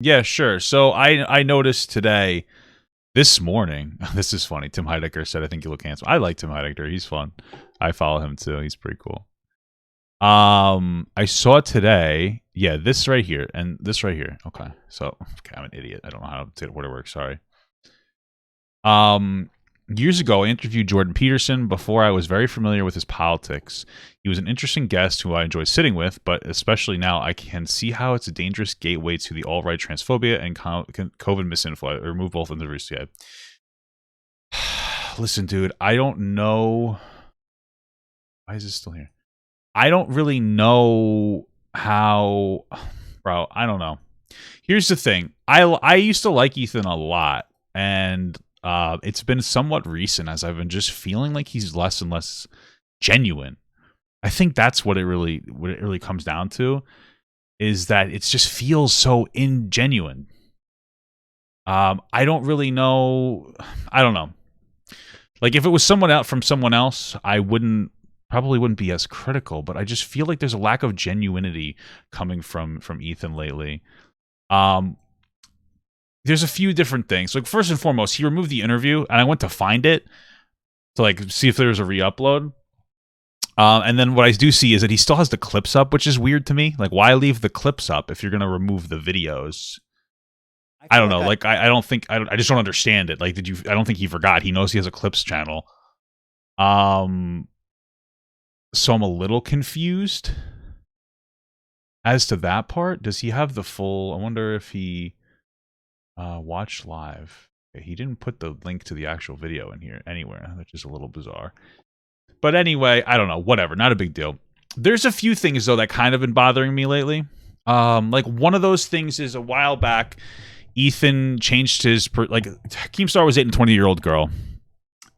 Yeah, sure. So I noticed today, this morning, this is funny. Tim Heidecker said, "I think you look handsome." I like Tim Heidecker. He's fun. I follow him too. He's pretty cool. I saw today, yeah, this right here and this right here. Okay, I'm an idiot. I don't know how to where to work. Sorry. Um, Years ago, I interviewed Jordan Peterson before I was very familiar with his politics. He was an interesting guest who I enjoyed sitting with, but especially now, I can see how it's a dangerous gateway to the alt-right transphobia and COVID misinfo. Remove both of the roost yet. Listen, dude, I don't know. Why is this still here? I don't really know how, bro. I don't know. Here's the thing. I used to like Ethan a lot, and it's been somewhat recent as I've been just feeling like he's less and less genuine. I think that's what it really comes down to, is that it just feels so ingenuine. I don't really know. I don't know. Like if it was someone out from someone else, I probably wouldn't be as critical, but I just feel like there's a lack of genuinity coming from Ethan lately. There's a few different things. Like first and foremost, he removed the interview, and I went to find it to like see if there was a re-upload. And then what I do see is that he still has the clips up, which is weird to me. Like, why leave the clips up if you're gonna remove the videos? I don't know. Like, I don't think I just don't understand it. Like, I don't think he forgot. He knows he has a clips channel. So I'm a little confused as to that part. Does he have the full? I wonder if he watched live. Okay, he didn't put the link to the actual video in here anywhere, which is a little bizarre. But anyway, I don't know. Whatever. Not a big deal. There's a few things though that kind of been bothering me lately. Like one of those things is a while back, Ethan changed his Keemstar was dating a 20-year-old girl.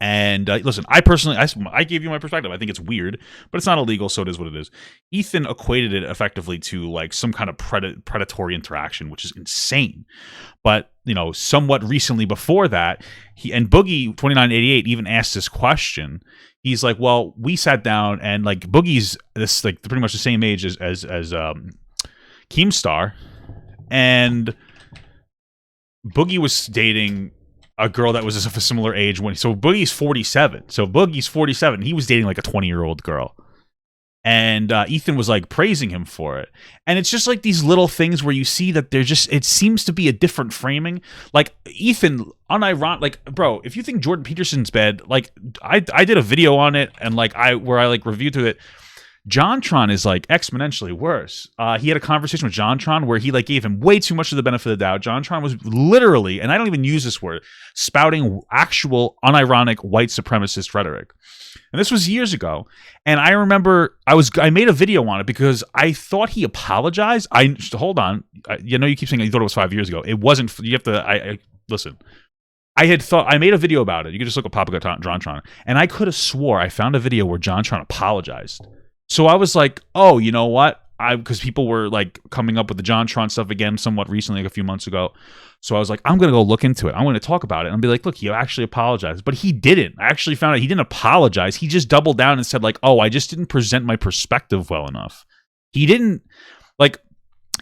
And listen, I gave you my perspective. I think it's weird, but it's not illegal, so it is what it is. Ethan equated it effectively to like some kind of predatory interaction, which is insane. But somewhat recently before that, Boogie 2988 even asked this question. He's like, "Well, we sat down and like Boogie's this like pretty much the same age as Keemstar, and Boogie was dating a girl that was of a similar age so Boogie's 47. So Boogie's 47. He was dating like a 20-year-old girl. And Ethan was like praising him for it. And it's just like these little things where you see that it seems to be a different framing. Like Ethan, unironic, like, bro, if you think Jordan Peterson's bad, like I did a video on it and like I reviewed through it. JonTron is like exponentially worse. He had a conversation with JonTron where he like gave him way too much of the benefit of the doubt. JonTron was literally, and I don't even use this word, spouting actual unironic white supremacist rhetoric. And this was years ago. And I remember I made a video on it because I thought he apologized. Hold on. You keep saying you thought it was 5 years ago. It wasn't. You have to. Listen. I made a video about it. You can just look at Papa JonTron, and I could have swore I found a video where JonTron apologized. So I was like, oh, you know what? Because people were like coming up with the JonTron stuff again somewhat recently, like a few months ago. So I was like, I'm going to go look into it. I'm going to talk about it and be like, look, he actually apologized. But he didn't. I actually found out he didn't apologize. He just doubled down and said like, oh, I just didn't present my perspective well enough. He didn't, like,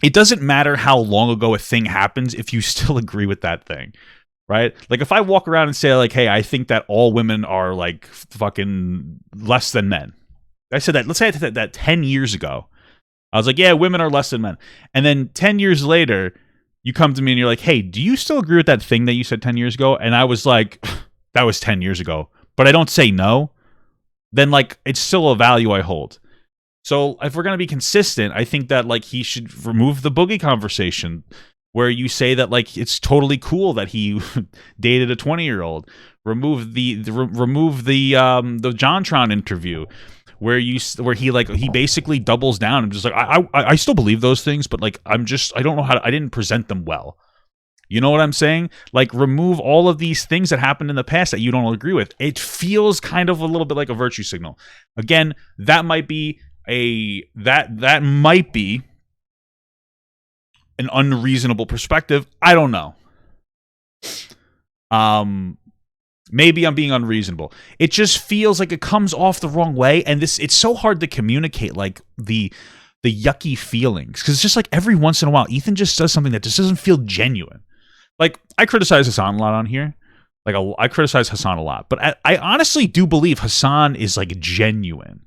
it doesn't matter how long ago a thing happens if you still agree with that thing. Right? Like if I walk around and say like, hey, I think that all women are like fucking less than men. I said that, let's say I said that 10 years ago. I was like, yeah, women are less than men. And then 10 years later, you come to me and you're like, hey, do you still agree with that thing that you said 10 years ago? And I was like, that was 10 years ago. But I don't say no. Then like, it's still a value I hold. So if we're going to be consistent, I think that like he should remove the Boogie conversation where you say that like it's totally cool that he dated a 20-year-old. Remove the JonTron interview. Where he basically doubles down and just like I still believe those things, but like I don't know I didn't present them well. You know what I'm saying? Like remove all of these things that happened in the past that you don't agree with. It feels kind of a little bit like a virtue signal. Again, that might be that might be an unreasonable perspective. I don't know. Maybe I'm being unreasonable. It just feels like it comes off the wrong way, and it's so hard to communicate like the the yucky feelings. Because it's just like every once in a while, Ethan just does something that just doesn't feel genuine. Like, I criticize Hassan a lot on here. Like, I criticize Hassan a lot. But I honestly do believe Hassan is, like, genuine.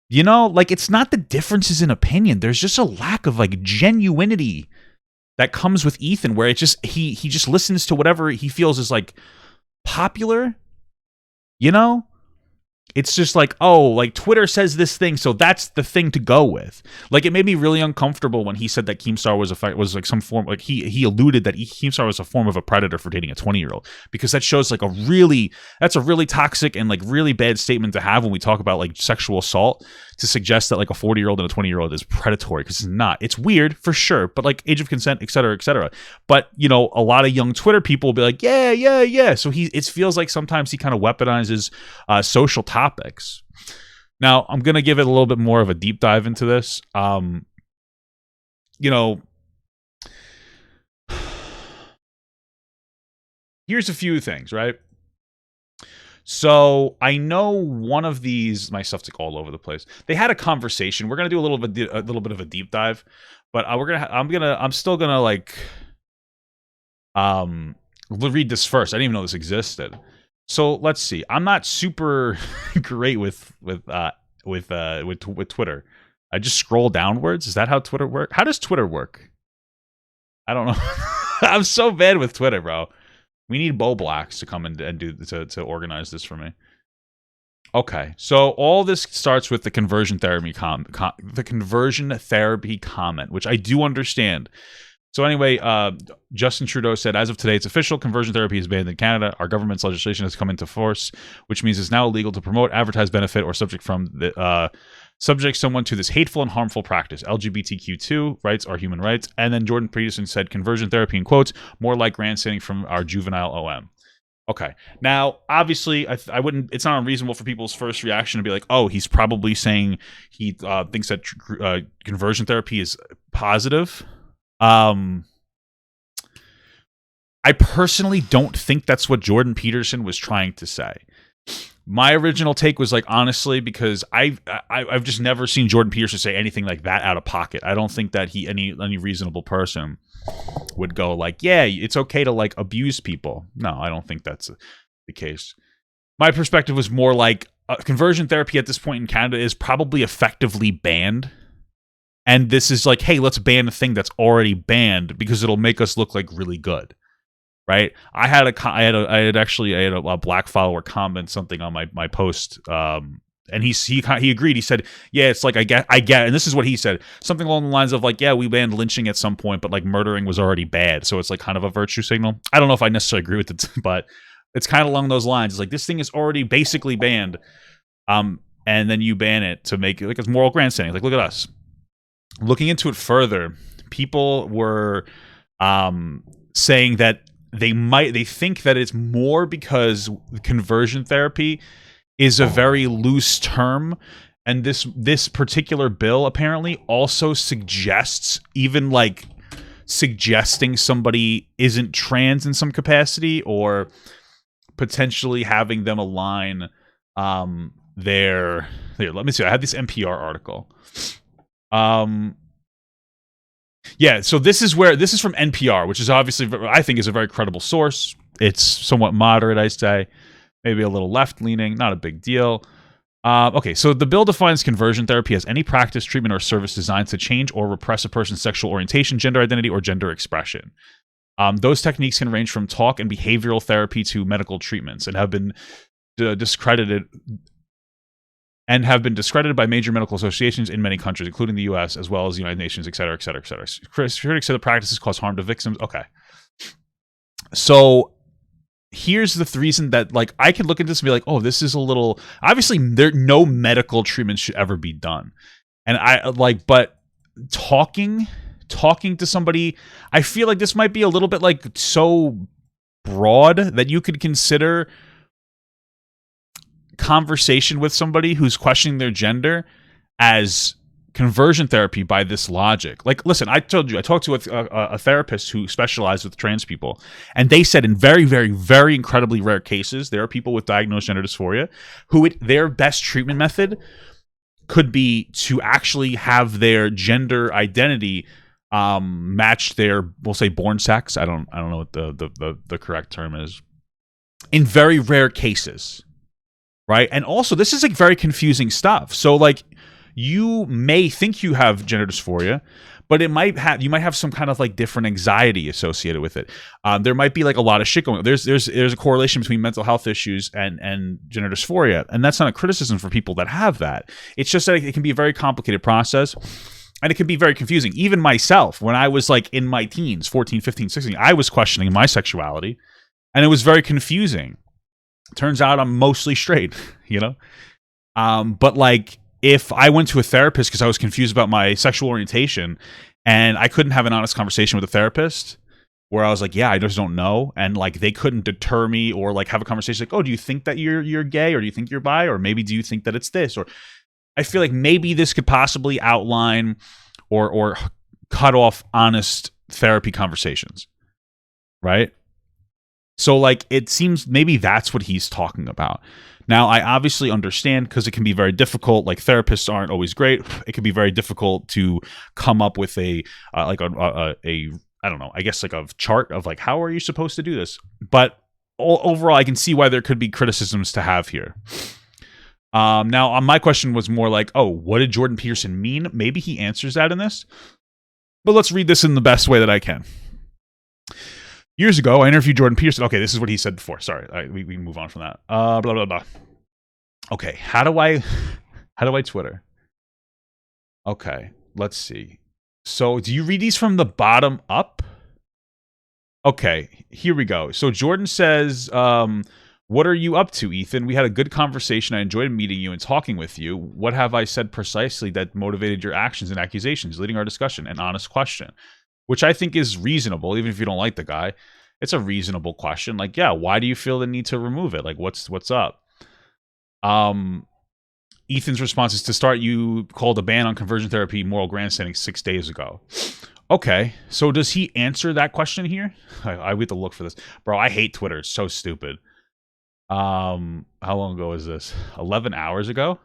You know? Like, it's not the differences in opinion. There's just a lack of, like, genuinity that comes with Ethan, where it just he just listens to whatever he feels is, like, popular. You know? It's just like, oh, like Twitter says this thing, so that's the thing to go with. Like, it made me really uncomfortable when he said that Keemstar was like some form, like he alluded that Keemstar was a form of a predator for dating a 20-year-old, because that shows like that's a really toxic and like really bad statement to have when we talk about like sexual assault, to suggest that like a 40-year-old and a 20-year-old is predatory, because it's not. It's weird for sure, but like age of consent, et cetera, et cetera. But you know, a lot of young Twitter people will be like, yeah. So it feels like sometimes he kind of weaponizes social topics. Now, I'm going to give it a little bit more of a deep dive into this. You know, here's a few things, right? So I know one of these, my stuff's like all over the place. They had a conversation. We're going to do a little bit of a deep dive, but I'm still going to like, read this first. I didn't even know this existed. So let's see. I'm not super great with Twitter. I just scroll downwards. Is that how Twitter works? How does Twitter work? I don't know. I'm so bad with Twitter, bro. We need Bo Blacks to come and do to organize this for me. Okay, so all this starts with the conversion therapy comment, which I do understand. So anyway, Justin Trudeau said, as of today, it's official. Conversion therapy is banned in Canada. Our government's legislation has come into force, which means it's now illegal to promote, advertise, benefit, or subject someone to this hateful and harmful practice. LGBTQ2 rights are human rights. And then Jordan Peterson said, conversion therapy, in quotes, more like grandstanding from our juvenile OM. Okay. Now, obviously, I wouldn't. It's not unreasonable for people's first reaction to be like, "Oh, he's probably saying he thinks that conversion therapy is positive." I personally don't think that's what Jordan Peterson was trying to say. My original take was like, honestly, because I've just never seen Jordan Peterson say anything like that out of pocket. I don't think that any reasonable person would go like, yeah, it's okay to like abuse people. No, I don't think that's the case. My perspective was more like conversion therapy at this point in Canada is probably effectively banned. And this is like, hey, let's ban a thing that's already banned because it'll make us look like really good, right? I had a black follower comment something on my post, and he agreed. He said, yeah, it's like I get, and this is what he said, something along the lines of like, yeah, we banned lynching at some point, but like murdering was already bad, so it's like kind of a virtue signal. I don't know if I necessarily agree with it, but it's kind of along those lines. It's like this thing is already basically banned, and then you ban it to make it like it's moral grandstanding. Like, look at us. Looking into it further, people were saying that they think that it's more because conversion therapy is a very loose term, and this particular bill apparently also suggests, even like suggesting somebody isn't trans in some capacity, or potentially having them align their let me see, I had this NPR article. Yeah, so this is from NPR, which is obviously, I think, is a very credible source. It's somewhat moderate, I'd say, maybe a little left-leaning, not a big deal. Okay, so the bill defines conversion therapy as any practice, treatment, or service designed to change or repress a person's sexual orientation, gender identity, or gender expression. Those techniques can range from talk and behavioral therapy to medical treatments, and have been discredited by major medical associations in many countries, including the U.S., as well as the United Nations, et cetera, et cetera, et cetera. Critics say the practices cause harm to victims. Okay. So here's the reason that, like, I could look at this and be like, oh, this is a little... Obviously, no medical treatment should ever be done. And but talking to somebody, I feel like this might be a little bit, like, so broad that you could consider conversation with somebody who's questioning their gender as conversion therapy by this logic. Like, listen, I told you, I talked to a therapist who specialized with trans people, and they said in very, very, very incredibly rare cases, there are people with diagnosed gender dysphoria who their best treatment method could be to actually have their gender identity match their, we'll say, born sex. I don't know what the correct term is. In very rare cases, right? And also, this is like very confusing stuff. So like, you may think you have gender dysphoria, but you might have some kind of like different anxiety associated with it. There might be like a lot of shit going on. There's a correlation between mental health issues and gender dysphoria, and that's not a criticism for people that have that. It's just that it can be a very complicated process, and it can be very confusing. Even myself, when I was like in my teens, 14, 15, 16, I was questioning my sexuality, and it was very confusing. Turns out I'm mostly straight, you know? But like, if I went to a therapist because I was confused about my sexual orientation and I couldn't have an honest conversation with a therapist where I was like, yeah, I just don't know. And like, they couldn't deter me or like have a conversation like, oh, do you think that you're gay, or do you think you're bi, or maybe do you think that it's this? Or I feel like maybe this could possibly outline or cut off honest therapy conversations, right? So like, it seems maybe that's what he's talking about. Now, I obviously understand, because it can be very difficult. Like, therapists aren't always great. It can be very difficult to come up with a I don't know, I guess like a chart of like, how are you supposed to do this? But overall, I can see why there could be criticisms to have here. Now, my question was more like, oh, what did Jordan Peterson mean? Maybe he answers that in this. But let's read this in the best way that I can. Years ago, I interviewed Jordan Peterson. Okay, this is what he said before. Sorry, we move on from that. Blah blah blah. Okay, how do I Twitter? Okay, let's see. So, do you read these from the bottom up? Okay, here we go. So Jordan says, "What are you up to, Ethan? We had a good conversation. I enjoyed meeting you and talking with you. What have I said precisely that motivated your actions and accusations, leading our discussion? An honest question." Which I think is reasonable, even if you don't like the guy. It's a reasonable question. Like, yeah, why do you feel the need to remove it? Like, what's up? Ethan's response is, to start, you called a ban on conversion therapy moral grandstanding 6 days ago. Okay, so does he answer that question here? I have to look for this. Bro, I hate Twitter. It's so stupid. How long ago is this? 11 hours ago?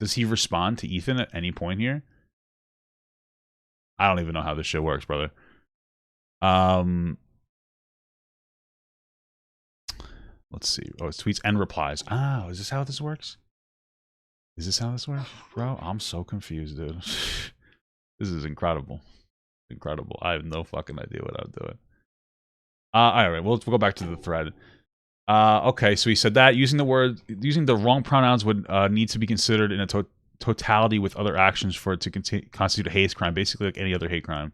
Does he respond to Ethan at any point here? I don't even know how this shit works, brother. Let's see. Oh, it's tweets and replies. Oh, is this how this works? Is this how this works? Bro, I'm so confused, dude. This is incredible. Incredible. I have no fucking idea what I'm doing. All right, we'll go back to the thread. Okay, so he said that using the wrong pronouns would need to be considered in a totality with other actions for it to constitute a hate crime, basically like any other hate crime.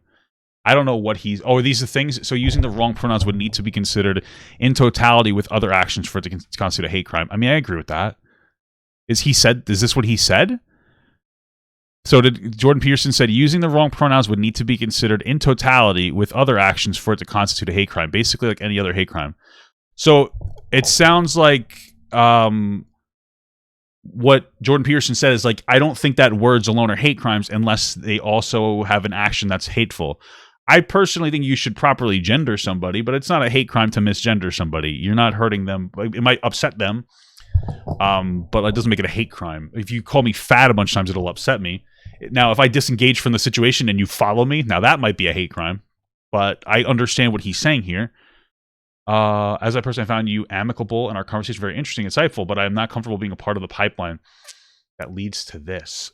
I don't know what he's... Oh, are these the things? So using the wrong pronouns would need to be considered in totality with other actions for it to constitute a hate crime. I mean, I agree with that. Is this what he said? So Jordan Peterson said using the wrong pronouns would need to be considered in totality with other actions for it to constitute a hate crime, basically like any other hate crime. So it sounds like what Jordan Peterson said is like, I don't think that words alone are hate crimes unless they also have an action that's hateful. I personally think you should properly gender somebody, but it's not a hate crime to misgender somebody. You're not hurting them. It might upset them, but it doesn't make it a hate crime. If you call me fat a bunch of times, it'll upset me. Now, if I disengage from the situation and you follow me, now that might be a hate crime. But I understand what he's saying here. As I personally found you amicable and our conversation very interesting, insightful, but I am not comfortable being a part of the pipeline that leads to this.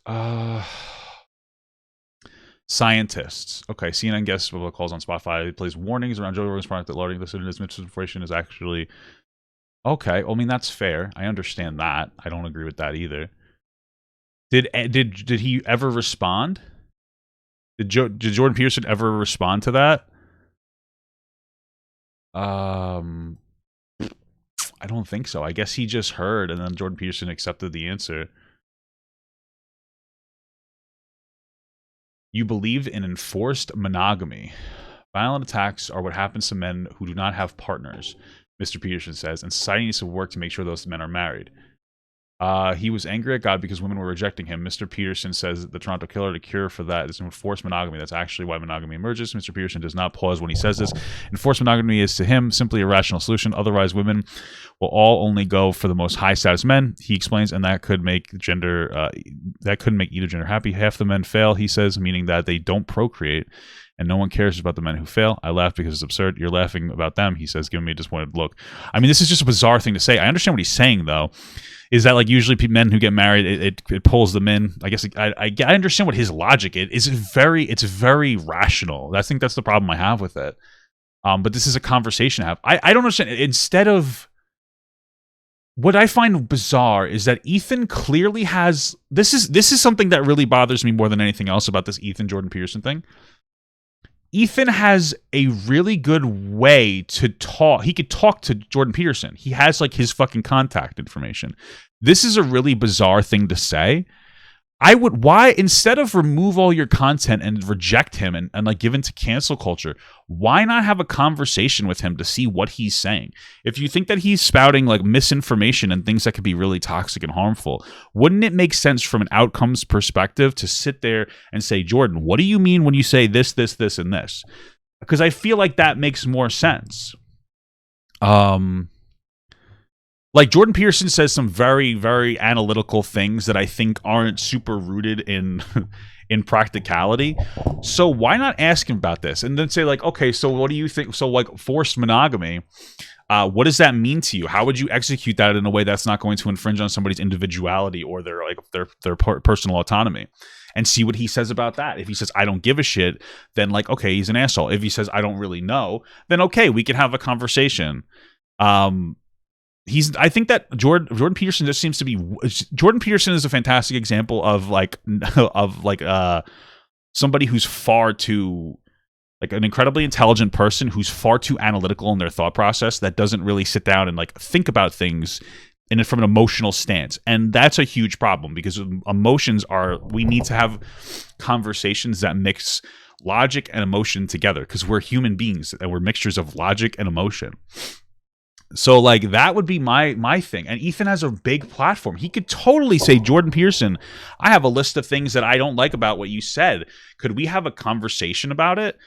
Scientists. Okay, CNN guest calls on Spotify. It plays warnings around Joe Rogan's product that loading this misinformation is actually... Okay, well, I mean, that's fair. I understand that. I don't agree with that either. Did he ever respond? Did Jordan Peterson ever respond to that? I don't think so. I guess he just heard, and then Jordan Peterson accepted the answer. You believe in enforced monogamy. Violent attacks are what happens to men who do not have partners, Mr. Peterson says, and society needs to work to make sure those men are married. He was angry at God because women were rejecting him. Mr. Peterson says that the Toronto Killer, the cure for that is enforced monogamy. That's actually why monogamy emerges. Mr. Peterson does not pause when he says this. Enforced monogamy is to him simply a rational solution. Otherwise, women will all only go for the most high status men, he explains, and that could make that couldn't make either gender happy. Half the men fail, he says, meaning that they don't procreate. And no one cares about the men who fail. I laugh because it's absurd. You're laughing about them, he says, giving me a disappointed look. I mean, this is just a bizarre thing to say. I understand what he's saying, though. Is that like usually men who get married, it pulls them in? I guess I understand what his logic is. It's very rational. I think that's the problem I have with it. But this is a conversation I have. I don't understand. Instead of what I find bizarre is that Ethan clearly has this is something that really bothers me more than anything else about this Ethan Jordan Peterson thing. Ethan has a really good way to talk. He could talk to Jordan Peterson. He has like his fucking contact information. This is a really bizarre thing to say. Why, instead of remove all your content and reject him and like give into cancel culture, why not have a conversation with him to see what he's saying? If you think that he's spouting like misinformation and things that could be really toxic and harmful, wouldn't it make sense from an outcomes perspective to sit there and say, Jordan, what do you mean when you say this, this, this, and this? Because I feel like that makes more sense. Like Jordan Peterson says some very, very analytical things that I think aren't super rooted in in practicality. So why not ask him about this and then say like, okay, so what do you think? So like forced monogamy, what does that mean to you? How would you execute that in a way that's not going to infringe on somebody's individuality or their personal autonomy? And see what he says about that. If he says, I don't give a shit, then like, okay, he's an asshole. If he says, I don't really know, then okay, we can have a conversation. I think that Jordan Peterson just seems to be. Jordan Peterson is a fantastic example of somebody who's far too, like an incredibly intelligent person who's far too analytical in their thought process that doesn't really sit down and like think about things from an emotional stance. And that's a huge problem because we need to have conversations that mix logic and emotion together because we're human beings and we're mixtures of logic and emotion. So like that would be my thing. And Ethan has a big platform. He could totally say, Jordan Peterson, I have a list of things that I don't like about what you said. Could we have a conversation about it?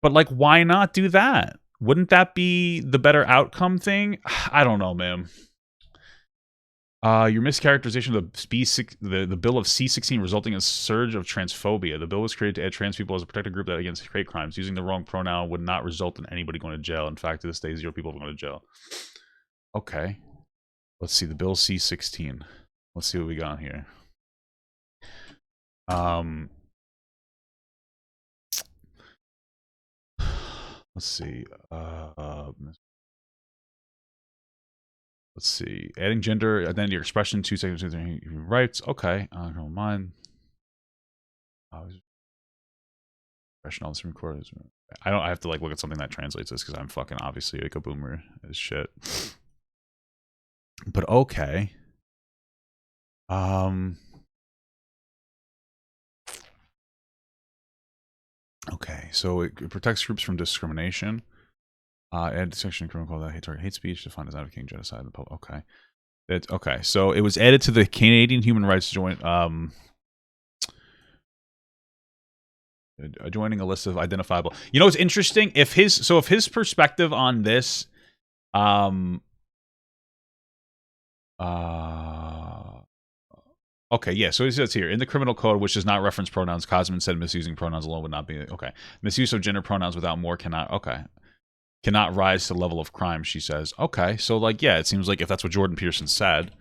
But like, why not do that? Wouldn't that be the better outcome thing? I don't know, man. Your mischaracterization of the bill of C-16 resulting in a surge of transphobia. The bill was created to add trans people as a protected group against hate crimes. Using the wrong pronoun would not result in anybody going to jail. In fact, to this day, 0 people have gone to jail. Okay. Let's see. The bill C-16. Let's see what we got here. Let's see. Let's see. Adding gender identity or expression 2 seconds to human rights. Okay. I don't mind. Expression on the Supreme Court. I have to like look at something that translates this because I'm fucking obviously like a boomer as shit. But okay. Okay. So it protects groups from discrimination. Add section criminal called hate speech defined as advocating genocide in the public. Okay. Okay. So it was added to the Canadian Human Rights Joint joining a list of identifiable. You know what's interesting? If his perspective on this okay, yeah, so it says here, in the criminal code, which does not reference pronouns, Cosman said misusing pronouns alone would not be, okay. Misuse of gender pronouns without more cannot rise to the level of crime, she says. Okay, so like, yeah, it seems like if that's what Jordan Peterson said,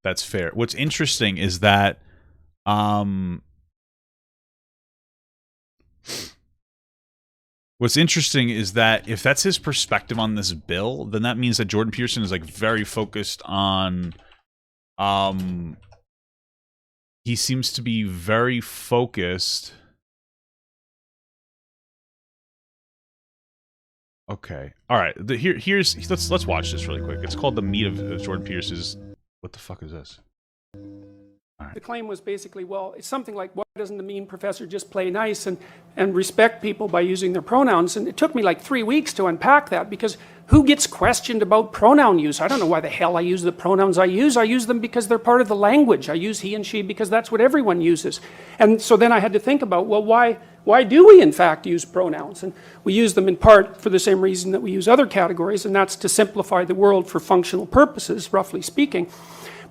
that's fair. What's interesting is that, if that's his perspective on this bill, then that means that Jordan Peterson is like very focused on, he seems to be very focused. Okay. All right. Let's watch this really quick. It's called The Meat of Jordan Peterson's. What the fuck is this? The claim was basically, well, it's something like, why doesn't the mean professor just play nice and respect people by using their pronouns? And it took me like 3 weeks to unpack that, because who gets questioned about pronoun use? I don't know why the hell I use the pronouns I use. I use them because they're part of the language. I use he and she because that's what everyone uses. And so then I had to think about, well, why do we in fact use pronouns? And we use them in part for the same reason that we use other categories, and that's to simplify the world for functional purposes, roughly speaking.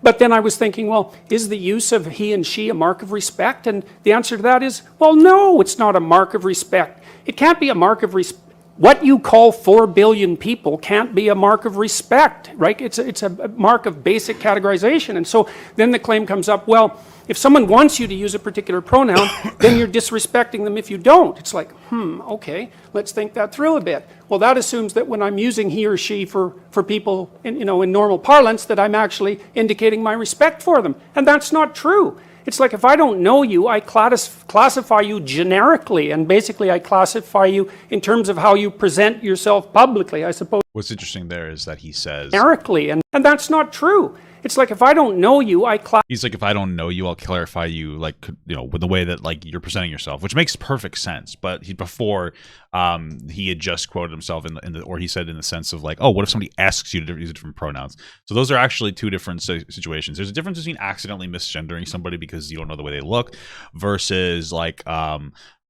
But then I was thinking, well, is the use of he and she a mark of respect? And the answer to that is, well, no, it's not a mark of respect. It can't be a mark of respect. What you call 4 billion people can't be a mark of respect, right? It's a mark of basic categorization. And so then the claim comes up, well, if someone wants you to use a particular pronoun, then you're disrespecting them if you don't. It's like, okay, let's think that through a bit. Well, that assumes that when I'm using he or she for people in normal parlance, that I'm actually indicating my respect for them. And that's not true. It's like, if I don't know you, I classify you generically, and basically I classify you in terms of how you present yourself publicly, I suppose. What's interesting there is that he says generically, and that's not true. It's like, if I don't know you, he's like, if I don't know you, I'll clarify you, like, with the way that, like, you're presenting yourself, which makes perfect sense. But before he had just quoted himself or he said in the sense of like, oh, what if somebody asks you to use different pronouns? So those are actually two different situations. There's a difference between accidentally misgendering somebody because you don't know the way they look versus like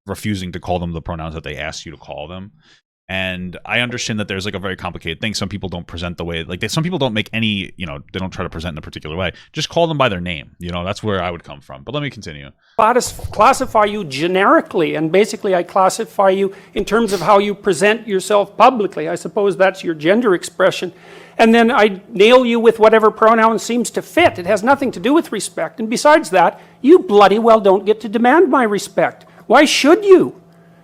refusing to call them the pronouns that they ask you to call them. And I understand that there's like a very complicated thing. Some people don't present the way, like some people don't make any, they don't try to present in a particular way. Just call them by their name. That's where I would come from. But let me continue. Classify you generically, and basically I classify you in terms of how you present yourself publicly. I suppose that's your gender expression. And then I nail you with whatever pronoun seems to fit. It has nothing to do with respect. And besides that, you bloody well don't get to demand my respect. Why should you?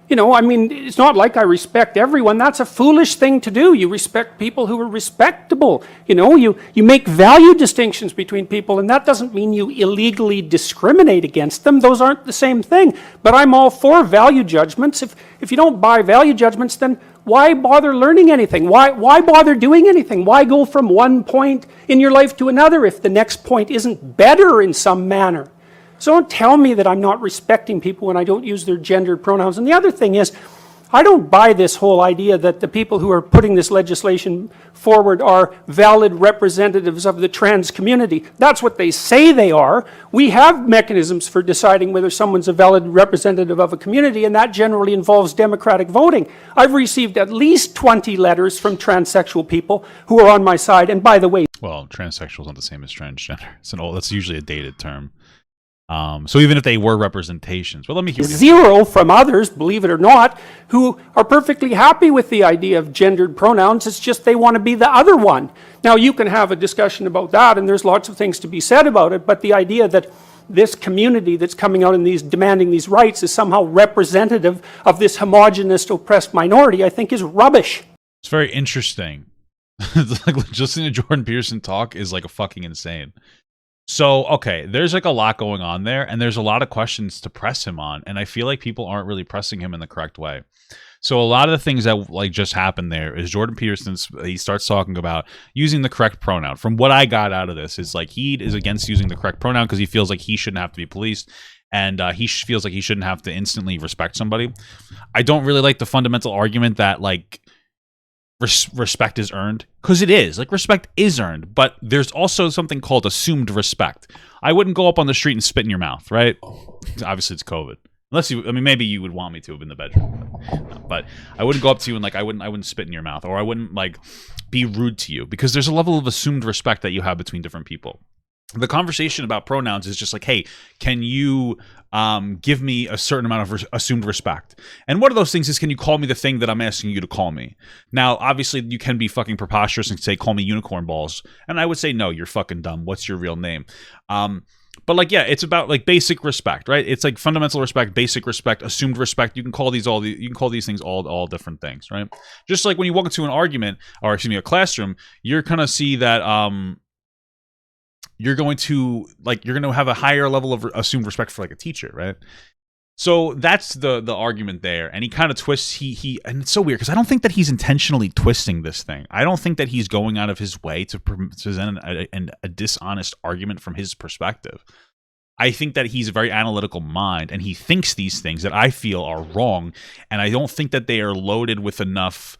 It's not like I respect everyone. That's a foolish thing to do. You respect people who are respectable. You make value distinctions between people, and that doesn't mean you illegally discriminate against them. Those aren't the same thing. But I'm all for value judgments. If you don't buy value judgments, then why bother learning anything? Why bother doing anything? Why go from one point in your life to another if the next point isn't better in some manner? So don't tell me that I'm not respecting people when I don't use their gendered pronouns. And the other thing is, I don't buy this whole idea that the people who are putting this legislation forward are valid representatives of the trans community. That's what they say they are. We have mechanisms for deciding whether someone's a valid representative of a community, and that generally involves democratic voting. I've received at least 20 letters from transsexual people who are on my side. And by the way, well, transsexual is not the same as transgender. That's usually a dated term. So even if they were representations, well, let me hear zero from others, believe it or not, who are perfectly happy with the idea of gendered pronouns. It's just they want to be the other one. Now, you can have a discussion about that, and there's lots of things to be said about it, but the idea that this community that's coming out and demanding these rights is somehow representative of this homogenous oppressed minority, I think is rubbish. It's very interesting. Like, listening to Jordan Peterson talk is like a fucking insane. So, okay, there's like a lot going on there, and there's a lot of questions to press him on, and I feel like people aren't really pressing him in the correct way. So a lot of the things that like just happened there is Jordan Peterson, he starts talking about using the correct pronoun. From what I got out of this is like he is against using the correct pronoun because he feels like he shouldn't have to be policed, and he feels like he shouldn't have to instantly respect somebody. I don't really like the fundamental argument that like respect is earned, because it is. Like, respect is earned, but there's also something called assumed respect. I wouldn't go up on the street and spit in your mouth, right? Obviously, it's COVID. Unless maybe you would want me to in the bedroom, but I wouldn't go up to you and like I wouldn't spit in your mouth, or I wouldn't like be rude to you, because there's a level of assumed respect that you have between different people. The conversation about pronouns is just like, hey, can you give me a certain amount of assumed respect? And one of those things is, can you call me the thing that I'm asking you to call me? Now, obviously, you can be fucking preposterous and say, call me unicorn balls. And I would say, no, you're fucking dumb. What's your real name? But like, yeah, it's about like basic respect, right? It's like fundamental respect, basic respect, assumed respect. You can call these things all different things, right? Just like when you walk into an argument, or excuse me, a classroom, you're gonna see that you're going to have a higher level of assumed respect for like a teacher, right? So that's the argument there. And he kind of twists, he and it's so weird because I don't think that he's intentionally twisting this thing. I don't think that he's going out of his way to present a dishonest argument from his perspective. I think that he's a very analytical mind, and he thinks these things that I feel are wrong, and I don't think that they are loaded with enough,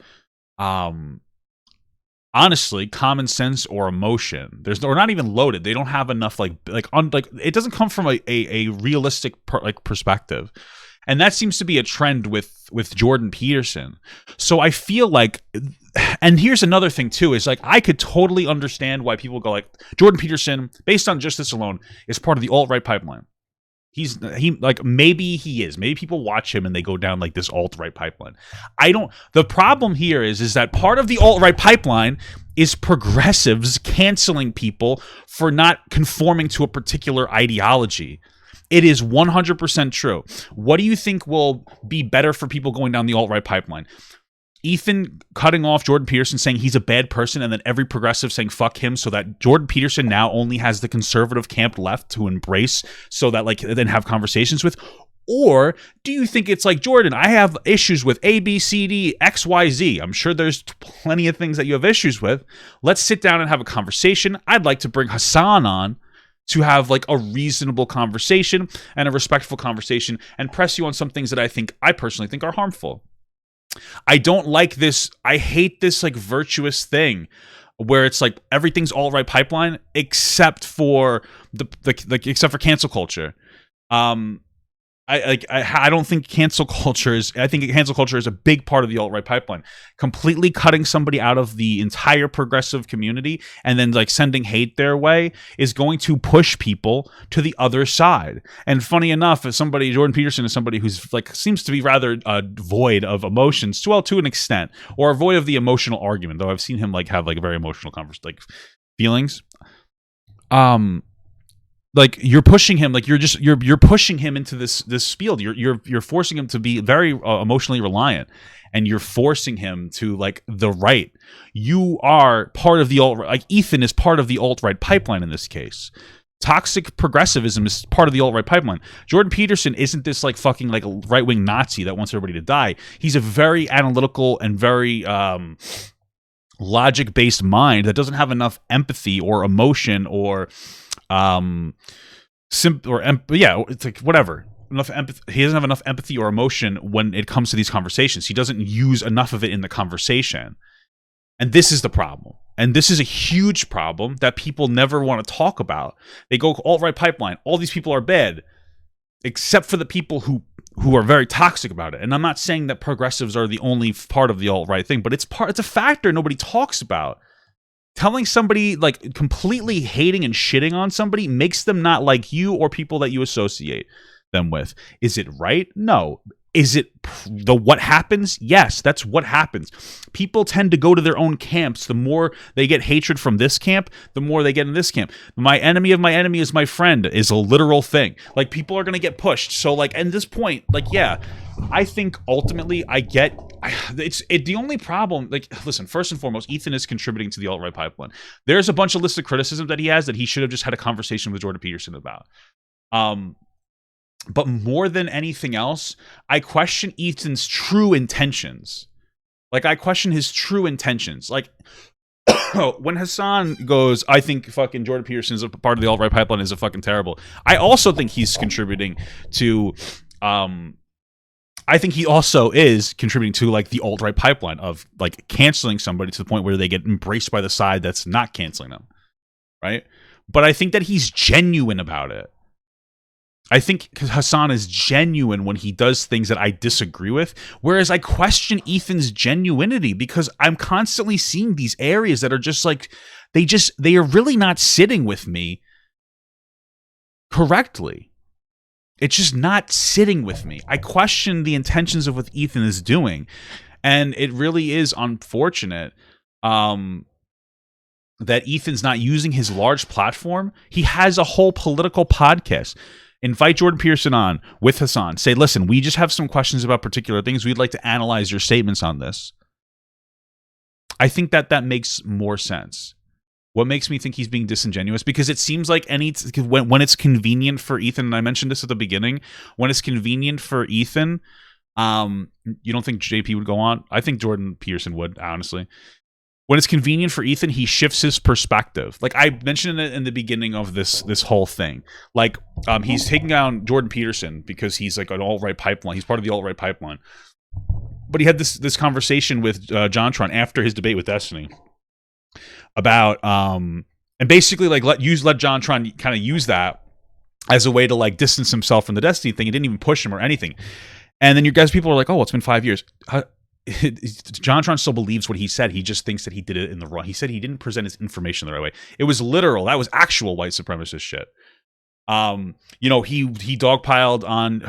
honestly, common sense or emotion. Or not even loaded. They don't have enough like it doesn't come from a realistic perspective. And that seems to be a trend with Jordan Peterson. So I feel like, and here's another thing too, is like I could totally understand why people go like, Jordan Peterson, based on just this alone, is part of the alt-right pipeline. Maybe he is. Maybe people watch him and they go down like this alt-right pipeline. The problem here is that part of the alt-right pipeline is progressives canceling people for not conforming to a particular ideology. It is 100% true. What do you think will be better for people going down the alt-right pipeline? Ethan cutting off Jordan Peterson, saying he's a bad person, and then every progressive saying fuck him, so that Jordan Peterson now only has the conservative camp left to embrace, so that like then have conversations with? Or do you think it's like, Jordan, I have issues with A, B, C, D, X, Y, Z. I'm sure there's plenty of things that you have issues with. Let's sit down and have a conversation. I'd like to bring Hassan on to have like a reasonable conversation and a respectful conversation and press you on some things that I personally think are harmful. I don't like this. I hate this like virtuous thing where it's like everything's all right pipeline except for except for cancel culture. I don't think cancel culture is. I think cancel culture is a big part of the alt-right pipeline. Completely cutting somebody out of the entire progressive community and then like sending hate their way is going to push people to the other side. And funny enough, as Jordan Peterson is somebody who's like seems to be rather void of emotions, to an extent, or void of the emotional argument. Though I've seen him like have like a very emotional feelings. Like you're pushing him, like you're pushing him into this field. You're forcing him to be very emotionally reliant, and you're forcing him to like the right. You are part of the alt. Like Ethan is part of the alt-right pipeline in this case. Toxic progressivism is part of the alt-right pipeline. Jordan Peterson isn't this like fucking like right-wing Nazi that wants everybody to die. He's a very analytical and very logic-based mind that doesn't have enough empathy or emotion or it's like whatever. Enough empathy. He doesn't have enough empathy or emotion when it comes to these conversations. He doesn't use enough of it in the conversation. And this is the problem. And this is a huge problem that people never want to talk about. They go alt-right pipeline. All these people are bad, except for the people who are very toxic about it. And I'm not saying that progressives are the only part of the alt-right thing, but it's a factor nobody talks about. Telling somebody, like, completely hating and shitting on somebody makes them not like you or people that you associate them with. Is it right? No. Is it what happens? Yes, that's what happens. People tend to go to their own camps. The more they get hatred from this camp, the more they get in this camp. My enemy of my enemy is my friend is a literal thing. Like, people are going to get pushed. So, like, at this point, like, yeah, I think ultimately the only problem, like, listen, first and foremost, Ethan is contributing to the alt-right pipeline. There's a bunch of listed criticism that he has that he should have just had a conversation with Jordan Peterson about. But more than anything else, I question Ethan's true intentions. Like, I question his true intentions. Like, when Hassan goes, I think fucking Jordan Peterson is a part of the alt-right pipeline is a fucking terrible. I also think he's contributing to, I think he also is contributing to, like, the alt-right pipeline of, like, canceling somebody to the point where they get embraced by the side that's not canceling them. Right? But I think that he's genuine about it. I think Hassan is genuine when he does things that I disagree with, whereas I question Ethan's genuinity because I'm constantly seeing these areas that are just like, they are really not sitting with me correctly. It's just not sitting with me. I question the intentions of what Ethan is doing, and it really is unfortunate that Ethan's not using his large platform. He has a whole political podcast. Invite Jordan Peterson on with Hassan. Say, listen, we just have some questions about particular things. We'd like to analyze your statements on this. I think that makes more sense. What makes me think he's being disingenuous? Because it seems like when it's convenient for Ethan, and I mentioned this at the beginning, when it's convenient for Ethan, you don't think JP would go on? I think Jordan Peterson would, honestly. when it's convenient for Ethan, he shifts his perspective. Like I mentioned it in the beginning of this whole thing. Like he's taking down Jordan Peterson because he's like an alt-right pipeline. He's part of the alt-right pipeline. But he had this conversation with JonTron after his debate with Destiny about and basically like let JonTron kind of use that as a way to like distance himself from the Destiny thing. He didn't even push him or anything. And then people are like, oh, it's been 5 years. JonTron still believes what he said. He just thinks that he did it in the wrong. He said he didn't present his information the right way. It was literal. That was actual white supremacist shit. You know, he dogpiled on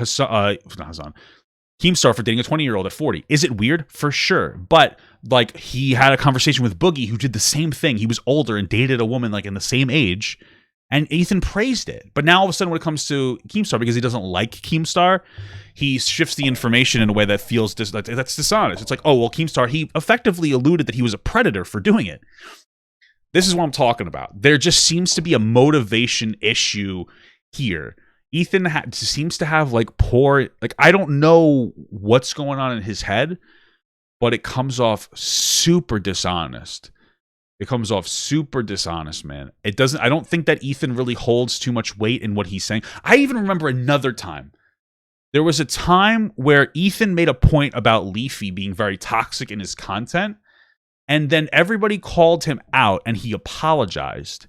Keemstar for dating a 20-year-old at 40. Is it weird? For sure. But like he had a conversation with Boogie who did the same thing. He was older and dated a woman like in the same age. And Ethan praised it. But now all of a sudden when it comes to Keemstar, because he doesn't like Keemstar, he shifts the information in a way that feels that's dishonest. It's like, oh, well, Keemstar, he effectively alluded that he was a predator for doing it. This is what I'm talking about. There just seems to be a motivation issue here. Ethan seems to have like poor, like I don't know what's going on in his head, but it comes off super dishonest. It comes off super dishonest, man. It doesn't. I don't think that Ethan really holds too much weight in what he's saying. I even remember another time. There was a time where Ethan made a point about Leafy being very toxic in his content, and then everybody called him out, and he apologized.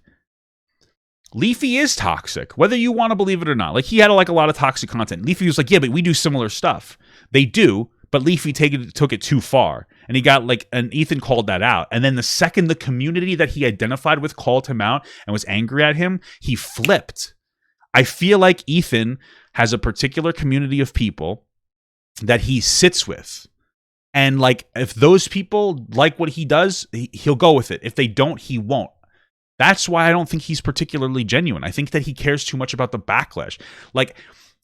Leafy is toxic, whether you want to believe it or not. Like he had like a lot of toxic content. Leafy was like, yeah, but we do similar stuff. They do. But Leafy took it too far, and he got like, and Ethan called that out. And then the second the community that he identified with called him out and was angry at him, he flipped. I feel like Ethan has a particular community of people that he sits with. And like, if those people like what he does, he'll go with it. If they don't, he won't. That's why I don't think he's particularly genuine. I think that he cares too much about the backlash. Like,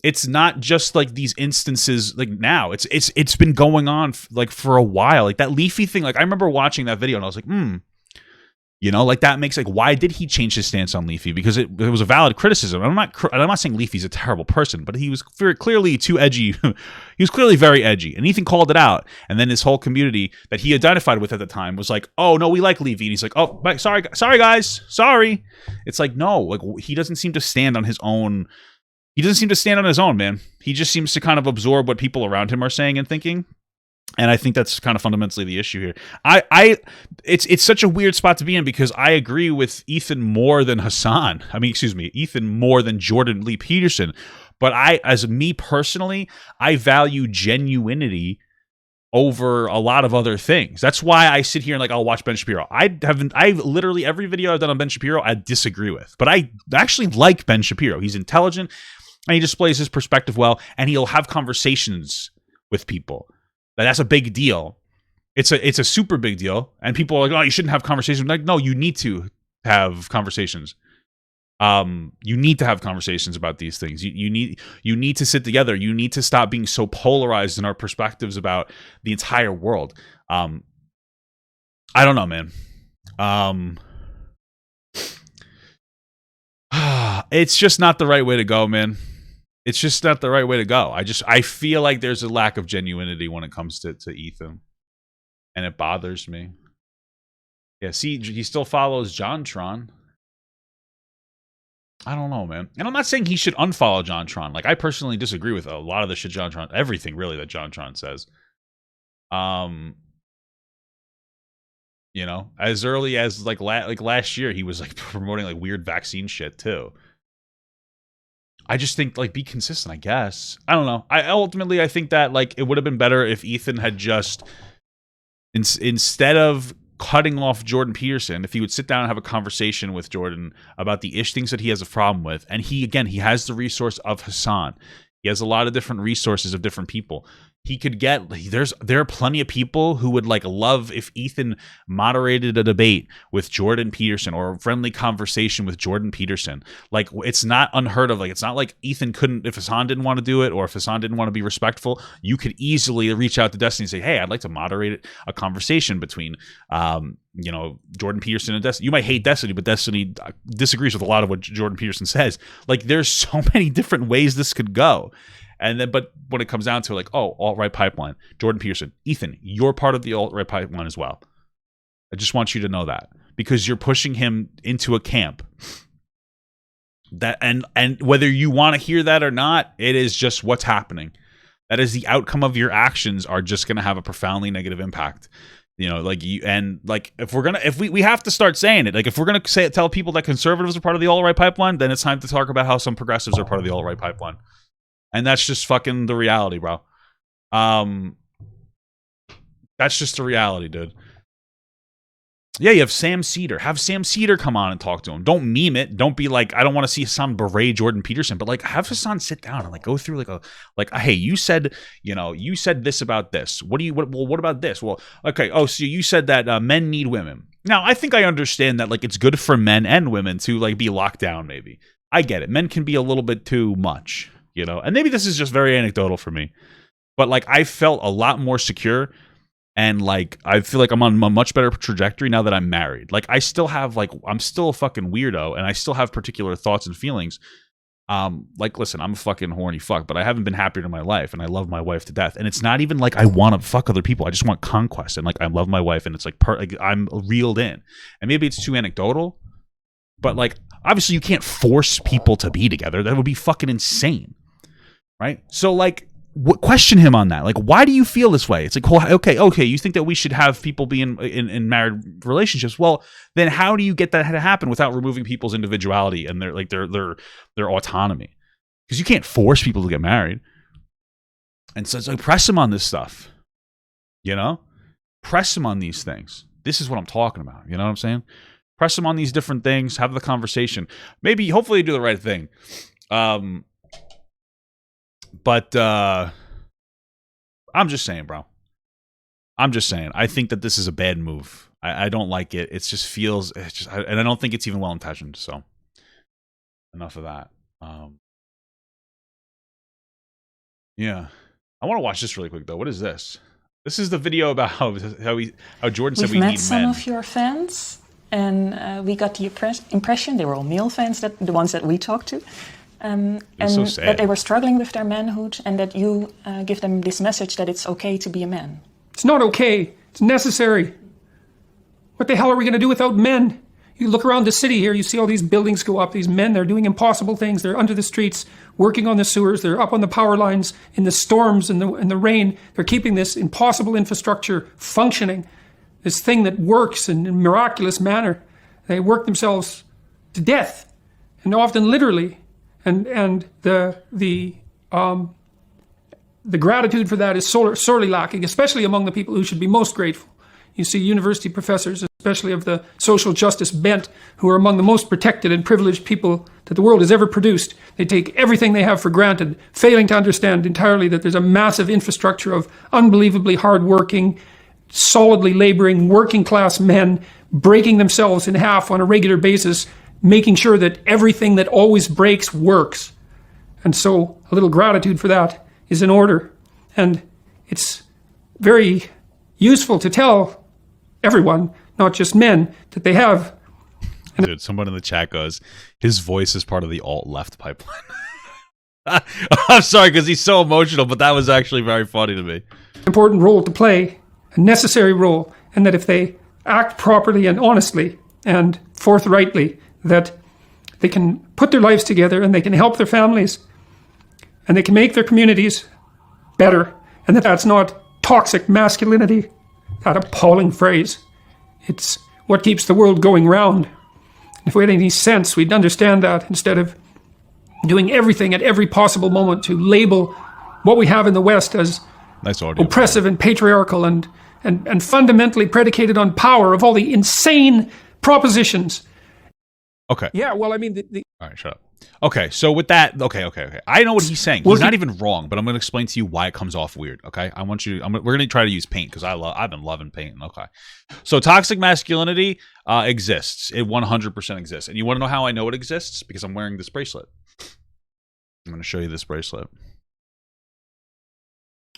it's not just like these instances like now. It's been going on like for a while. Like that Leafy thing. Like I remember watching that video and I was like, you know, like that makes like why did he change his stance on Leafy? Because it was a valid criticism. I'm not saying Leafy's a terrible person, but he was very clearly too edgy. He was clearly very edgy, and Ethan called it out. And then his whole community that he identified with at the time was like, "Oh no, we like Leafy." And he's like, "Oh, sorry guys, sorry." It's like no, like he doesn't seem to stand on his own. He doesn't seem to stand on his own, man. He just seems to kind of absorb what people around him are saying and thinking. And I think that's kind of fundamentally the issue here. It's such a weird spot to be in because I agree with Ethan more than Ethan more than Jordan Lee Peterson. But as me personally, I value genuinity over a lot of other things. That's why I sit here and like I'll watch Ben Shapiro. I've literally every video I've done on Ben Shapiro I disagree with, but I actually like Ben Shapiro. He's intelligent and he displays his perspective well, and he'll have conversations with people. That's a big deal. It's a super big deal, and people are like, "Oh, you shouldn't have conversations." I'm like, no, you need to have conversations. You need to have conversations about these things. You need to sit together. You need to stop being so polarized in our perspectives about the entire world. I don't know, man. It's just not the right way to go, man. It's just not the right way to go. I feel like there's a lack of genuinity when it comes to Ethan, and it bothers me. Yeah, see, he still follows JonTron. I don't know, man. And I'm not saying he should unfollow JonTron. Like, I personally disagree with a lot of the shit JonTron, everything really that JonTron says. You know, as early as like last year, he was like promoting like weird vaccine shit too. I just think like be consistent, I guess. I don't know. I think that like it would have been better if Ethan had just instead of cutting off Jordan Peterson, if he would sit down and have a conversation with Jordan about the things that he has a problem with. And he has the resource of Hassan. He has a lot of different resources of different people. He could get, there are plenty of people who would like love if Ethan moderated a debate with Jordan Peterson or a friendly conversation with Jordan Peterson. Like, it's not unheard of. Like, it's not like Ethan couldn't, if Hassan didn't want to do it or if Hassan didn't want to be respectful, you could easily reach out to Destiny and say, hey, I'd like to moderate a conversation between, you know, Jordan Peterson and Destiny. You might hate Destiny, but Destiny disagrees with a lot of what Jordan Peterson says. Like, there's so many different ways this could go. And then, but when it comes down to like, oh, alt-right pipeline, Jordan Peterson, Ethan, you're part of the alt-right pipeline as well. I just want you to know that, because you're pushing him into a camp that, and whether you want to hear that or not, it is just what's happening. That is the outcome of your actions are just going to have a profoundly negative impact. You know, like you, and like if we have to start saying it, like if we're gonna tell people that conservatives are part of the alt-right pipeline, then it's time to talk about how some progressives are part of the alt-right pipeline, and that's just fucking the reality, bro. That's just the reality, dude. Yeah, you have Sam Cedar. Have Sam Cedar come on and talk to him. Don't meme it. Don't be like, I don't want to see Hassan berate Jordan Peterson, but like have Hassan sit down and like go through hey, you said this about this. What about this? Well, okay. Oh, so you said that men need women. Now, I think I understand that like it's good for men and women to like be locked down. Maybe I get it. Men can be a little bit too much, you know. And maybe this is just very anecdotal for me, but like I felt a lot more secure. And, like, I feel like I'm on a much better trajectory now that I'm married. Like, I still have, like, I'm still a fucking weirdo, and I still have particular thoughts and feelings. Like, listen, I'm a fucking horny fuck, but I haven't been happier in my life, and I love my wife to death. And it's not even like I want to fuck other people. I just want conquest, and, like, I love my wife, and it's, like, I'm reeled in. And maybe it's too anecdotal, but, like, obviously you can't force people to be together. That would be fucking insane, right? So, like... question him on that. Like, why do you feel this way? It's like, well, okay, you think that we should have people be in married relationships? Well, then how do you get that to happen without removing people's individuality and their autonomy? Because you can't force people to get married. And so it's like, press him on this stuff. You know, press him on these things. This is what I'm talking about. You know what I'm saying? Press him on these different things. Have the conversation. Maybe, hopefully, do the right thing. But I'm just saying, bro. I'm just saying. I think that this is a bad move. I don't like it. It just feels, and I don't think it's even well intentioned. So, enough of that. Yeah, I want to watch this really quick though. What is this? This is the video about how Jordan said we need men. We've met some of your fans, and we got the impression they were all male fans, the ones that we talked to. And so that they were struggling with their manhood, and that you give them this message that it's okay to be a man. It's not okay. It's necessary. What the hell are we going to do without men? You look around the city here, you see all these buildings go up. These men, they're doing impossible things. They're under the streets, working on the sewers. They're up on the power lines in the storms and the rain. They're keeping this impossible infrastructure functioning, this thing that works in a miraculous manner. They work themselves to death, and often literally. And the gratitude for that is sorely lacking, especially among the people who should be most grateful. You see university professors, especially of the social justice bent, who are among the most protected and privileged people that the world has ever produced. They take everything they have for granted, failing to understand entirely that there's a massive infrastructure of unbelievably hardworking, solidly laboring, working class men breaking themselves in half on a regular basis, making sure that everything that always breaks works. And so a little gratitude for that is in order. And it's very useful to tell everyone, not just men, that they have. Dude, someone in the chat goes, his voice is part of the alt-left pipeline. I'm sorry, because he's so emotional, but that was actually very funny to me. Important role to play, a necessary role, and that if they act properly and honestly and forthrightly, that they can put their lives together and they can help their families and they can make their communities better, and that's not toxic masculinity, that appalling phrase. It's what keeps the world going round. If we had any sense, we'd understand that, instead of doing everything at every possible moment to label what we have in the West as oppressive and patriarchal and fundamentally predicated on power, of all the insane propositions. Okay. Yeah, well, I mean... All right, shut up. Okay, so with that... Okay. I know what he's saying. He's not even wrong, but I'm going to explain to you why it comes off weird, okay? We're going to try to use paint, because I've been loving paint, okay? So toxic masculinity exists. It 100% exists. And you want to know how I know it exists? Because I'm wearing this bracelet. I'm going to show you this bracelet.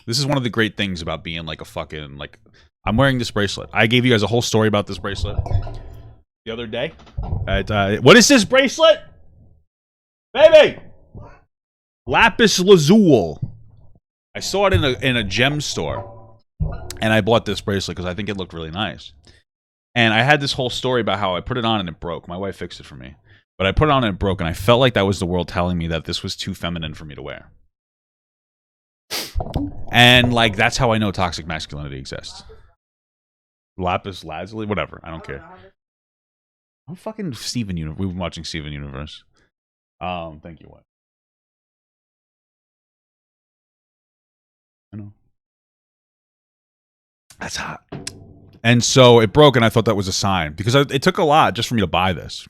This is one of the great things about being like a fucking... like, I'm wearing this bracelet. I gave you guys a whole story about this bracelet the other day. What is this bracelet? Baby! Lapis lazuli. I saw it in a gem store, and I bought this bracelet because I think it looked really nice. And I had this whole story about how I put it on and it broke. My wife fixed it for me. But I put it on and it broke, and I felt like that was the world telling me that this was too feminine for me to wear. And, like, that's how I know toxic masculinity exists. Lapis lazuli, whatever. I don't care. I'm fucking Steven Universe. We've been watching Steven Universe. Thank you, wife. I know. That's hot. And so it broke, and I thought that was a sign. Because it took a lot just for me to buy this.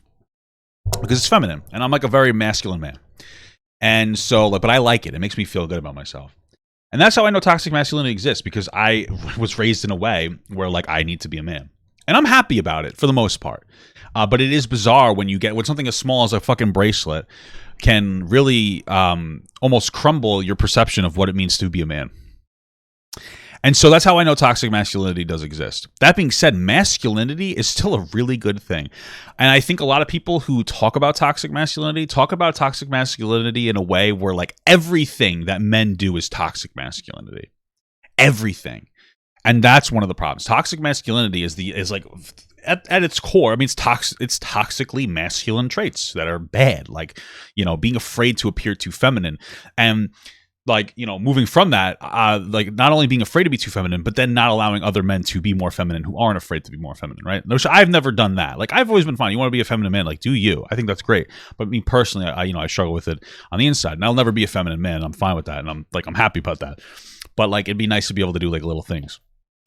Because it's feminine, and I'm like a very masculine man. And so, but I like it. It makes me feel good about myself. And that's how I know toxic masculinity exists, because I was raised in a way where, like, I need to be a man. And I'm happy about it for the most part. But it is bizarre when something as small as a fucking bracelet can really almost crumble your perception of what it means to be a man. And so that's how I know toxic masculinity does exist. That being said, masculinity is still a really good thing. And I think a lot of people who talk about toxic masculinity in a way where, like, everything that men do is toxic masculinity. Everything. And that's one of the problems. Toxic masculinity is like at its core, I mean, it's toxically masculine traits that are bad, like, you know, being afraid to appear too feminine, and, like, you know, moving from that, like, not only being afraid to be too feminine, but then not allowing other men to be more feminine who aren't afraid to be more feminine, right? I've never done that. Like, I've always been fine. You want to be a feminine man, like, do you? I think that's great. But me personally, I struggle with it on the inside, and I'll never be a feminine man. I'm fine with that, and I'm happy about that. But, like, it'd be nice to be able to do, like, little things.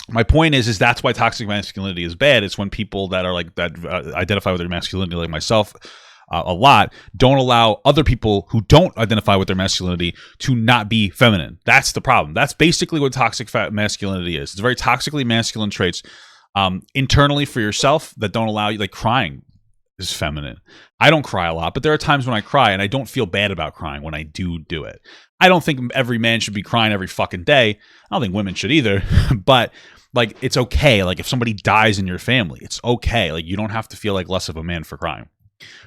My point is that's why toxic masculinity is bad. It's when people that are like that identify with their masculinity, like myself, a lot, don't allow other people who don't identify with their masculinity to not be feminine. That's the problem. That's basically what toxic masculinity is. It's very toxically masculine traits internally for yourself that don't allow you, like, crying is feminine. I don't cry a lot, but there are times when I cry, and I don't feel bad about crying when I do it. I don't think every man should be crying every fucking day. I don't think women should either, but, like, it's okay. Like, if somebody dies in your family, it's okay. Like, you don't have to feel like less of a man for crying,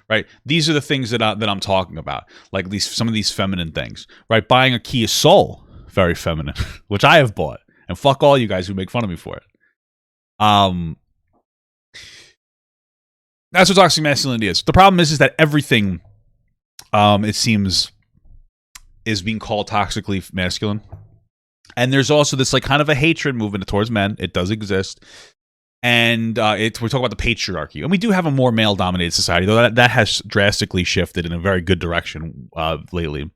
right? These are the things that I'm talking about, like some of these feminine things, right? Buying a Kia Soul, very feminine, which I have bought, and fuck all you guys who make fun of me for it. That's what toxic masculinity is. The problem is that everything, it seems, is being called toxically masculine. And there's also this, like, kind of a hatred movement towards men. It does exist. And we're talking about the patriarchy. And we do have a more male-dominated society, though that has drastically shifted in a very good direction lately.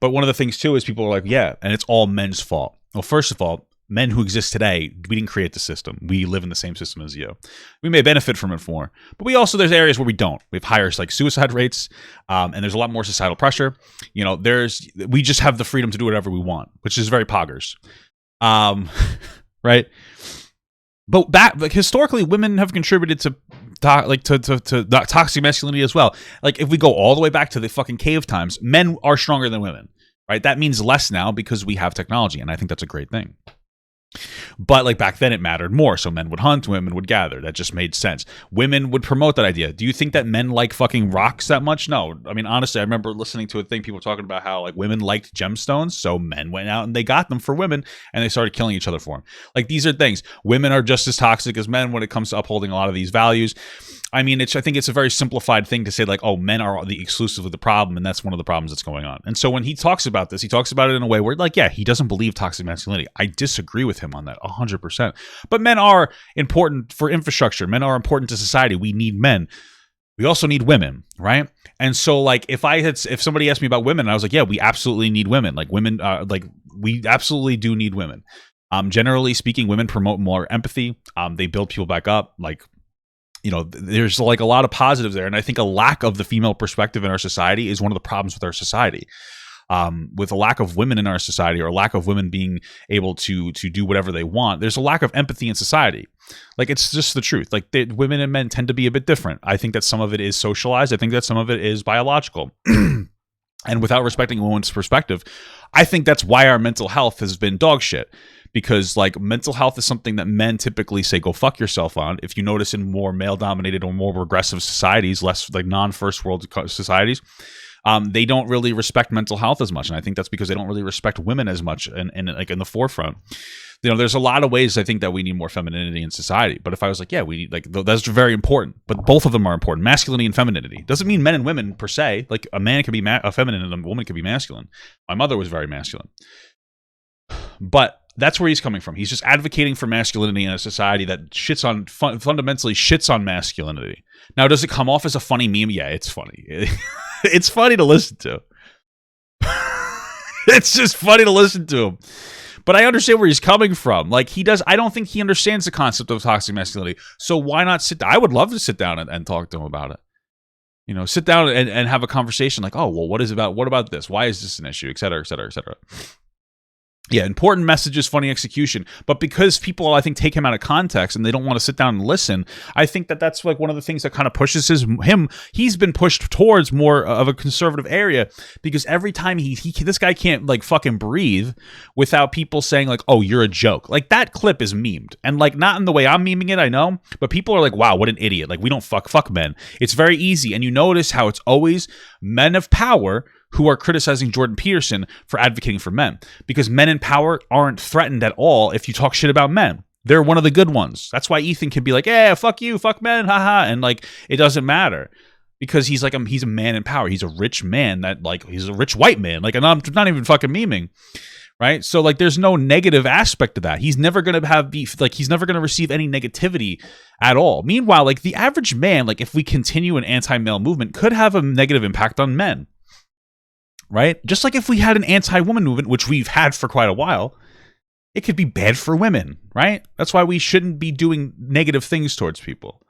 But one of the things, too, is people are like, yeah, and it's all men's fault. Well, first of all, men who exist today, we didn't create the system. We live in the same system as you. We may benefit from it more, but there's areas where we don't. We have higher, like, suicide rates, and there's a lot more societal pressure. You know, we just have the freedom to do whatever we want, which is very poggers, right? But historically, women have contributed to toxic masculinity as well. Like, if we go all the way back to the fucking cave times, men are stronger than women, right? That means less now because we have technology, and I think that's a great thing. But, like, back then it mattered more. So men would hunt, women would gather. That just made sense. Women would promote that idea. Do you think that men like fucking rocks that much? No. I mean, honestly, I remember listening to a thing, people talking about how, like, women liked gemstones. So men went out and they got them for women, and they started killing each other for them. Like, these are things. Women are just as toxic as men when it comes to upholding a lot of these values. I mean, I think it's a very simplified thing to say, like, oh, men are the exclusively the problem, and that's one of the problems that's going on. And so when he talks about this, he talks about it in a way where, like, yeah, he doesn't believe toxic masculinity. I disagree with him on that 100%. But men are important for infrastructure. Men are important to society. We need men. We also need women, right? And so, like, if somebody asked me about women, I was like, yeah, we absolutely need women. Like, women, like, we absolutely do need women. Generally speaking, women promote more empathy. They build people back up. Like, you know, there's, like, a lot of positives there. And I think a lack of the female perspective in our society is one of the problems with our society. With a lack of women in our society, or a lack of women being able to do whatever they want, there's a lack of empathy in society. Like, it's just the truth. Like, women and men tend to be a bit different. I think that some of it is socialized. I think that some of it is biological. And without respecting a woman's perspective, I think that's why our mental health has been dog shit. Because, like, mental health is something that men typically say, go fuck yourself on. If you notice in more male-dominated or more regressive societies, less, like, non-first world societies, They don't really respect mental health as much, and I think that's because they don't really respect women as much, and like in the forefront. You know, there's a lot of ways I think that we need more femininity in society. But if I was like, yeah, we need, like, that's very important. But both of them are important. Masculinity and femininity doesn't mean men and women per se. Like, a man can be feminine and a woman can be masculine. My mother was very masculine. But that's where he's coming from. He's just advocating for masculinity in a society that fundamentally shits on masculinity. Now, does it come off as a funny meme? Yeah, it's funny. It's funny to listen to. It's just funny to listen to him. But I understand where he's coming from. Like, I don't think he understands the concept of toxic masculinity. So why not sit down? I would love to sit down and talk to him about it. You know, sit down and have a conversation like, oh, well, what about this? Why is this an issue? Et cetera, et cetera, et cetera. Yeah, important messages, funny execution. But because people, I think, take him out of context and they don't want to sit down and listen, I think that that's like one of the things that kind of pushes him. He's been pushed towards more of a conservative area because every time this guy can't like fucking breathe without people saying like, oh, you're a joke. Like, that clip is memed. And like, not in the way I'm memeing it, I know, but people are like, wow, what an idiot. Like, we don't fuck men. It's very easy. And you notice how it's always men of power who are criticizing Jordan Peterson for advocating for men, because men in power aren't threatened at all if you talk shit about men. They're one of the good ones. That's why Ethan can be like, yeah, fuck you, fuck men, haha, and like, it doesn't matter because he's a man in power. He's a rich man he's a rich white man. Like, and I'm not even fucking memeing, right? So like, there's no negative aspect to that. He's never gonna have beef. Like, he's never gonna receive any negativity at all. Meanwhile, like, the average man, like, if we continue an anti-male movement, could have a negative impact on men. Right? Just like if we had an anti-woman movement, which we've had for quite a while, it could be bad for women, right? That's why we shouldn't be doing negative things towards people.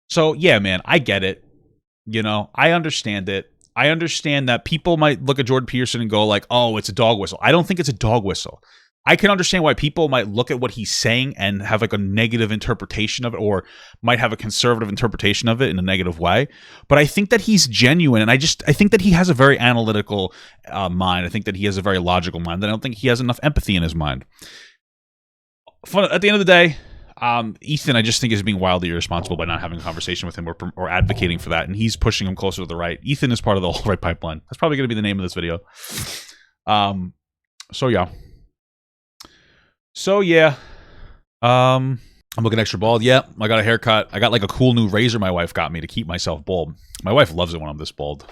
So, yeah, man, I get it. You know, I understand it. I understand that people might look at Jordan Peterson and go like, oh, it's a dog whistle. I don't think it's a dog whistle. I can understand why people might look at what he's saying and have like a negative interpretation of it, or might have a conservative interpretation of it in a negative way. But I think that he's genuine, and I think that he has a very analytical mind. I think that he has a very logical mind. I don't think he has enough empathy in his mind. At the end of the day, Ethan, I just think is being wildly irresponsible by not having a conversation with him or advocating for that, and he's pushing him closer to the right. Ethan is part of the alt-right pipeline. That's probably going to be the name of this video. So yeah, I'm looking extra bald. Yeah, I got a haircut. I got like a cool new razor my wife got me to keep myself bald. My wife loves it when I'm this bald.